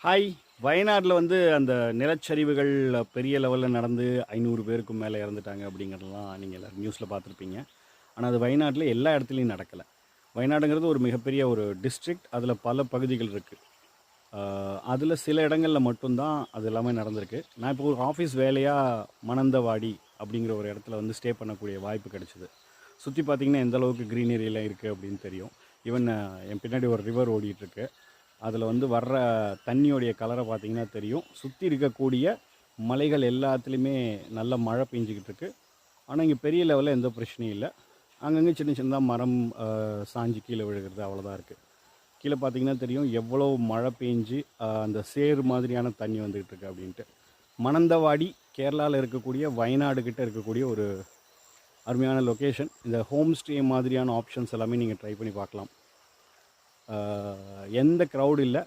Hi! வயநாட்ல வந்து அந்த நிலச்சரிவுகள் பெரிய லெவல்ல நடந்து 500 பேருக்கும் மேல இறந்துட்டாங்க அப்படிங்கிறதெல்லாம் நீங்க எல்லாரும் நியூஸ்ல பார்த்துருப்பீங்க. ஆனா அது வயநாட்ல எல்லா இடத்துலயும் நடக்கல. வயநாடுங்கிறது ஒரு மிகப்பெரிய ஒரு டிஸ்ட்ரிக்ட். அதில பல பகுதிகள் இருக்கு. அதில சில இடங்கள்ல மட்டும் தான் அது எல்லாமே நடந்திருக்கு. நான் இப்போ ஒரு ஆஃபீஸ் வேலையா மணந்தவாடி அப்படிங்கிற ஒரு இடத்துல வந்து ஸ்டே பண்ணக்கூடிய வாய்ப்பு கிடைச்சது. சுத்தி பார்த்தீங்கன்னா, எந்த அளவுக்கு கிரீனரிலாம் இருக்கு அப்படின்னு தெரியும். ஈவன் என் பின்னாடி ஒரு ரிவர் ஓடிட்டுருக்கு. அதில் வந்து வர்ற தண்ணியோடைய கலரை பார்த்தீங்கன்னா தெரியும். சுற்றி இருக்கக்கூடிய மலைகள் எல்லாத்துலேயுமே நல்ல மழை பெஞ்சிக்கிட்டு இருக்கு. ஆனால் இங்கே பெரிய லெவலில் எந்த பிரச்சனையும் இல்லை. அங்கங்கே சின்ன சின்னதாக மரம் சாஞ்சு கீழே விழுகிறது அவ்வளோதான் இருக்குது. கீழே பார்த்தீங்கன்னா தெரியும் எவ்வளோ மழை பெஞ்சு அந்த சேறு மாதிரியான தண்ணி வந்துக்கிட்டு இருக்கு அப்படின்ட்டு. மணந்தவாடி கேரளாவில் இருக்கக்கூடிய வயநாடு கிட்ட இருக்கக்கூடிய ஒரு அருமையான லொக்கேஷன். இந்த ஹோம் ஸ்டே மாதிரியான ஆப்ஷன்ஸ் எல்லாமே நீங்கள் ட்ரை பண்ணி பார்க்கலாம். எந்த க்ரௌட் இல்லை.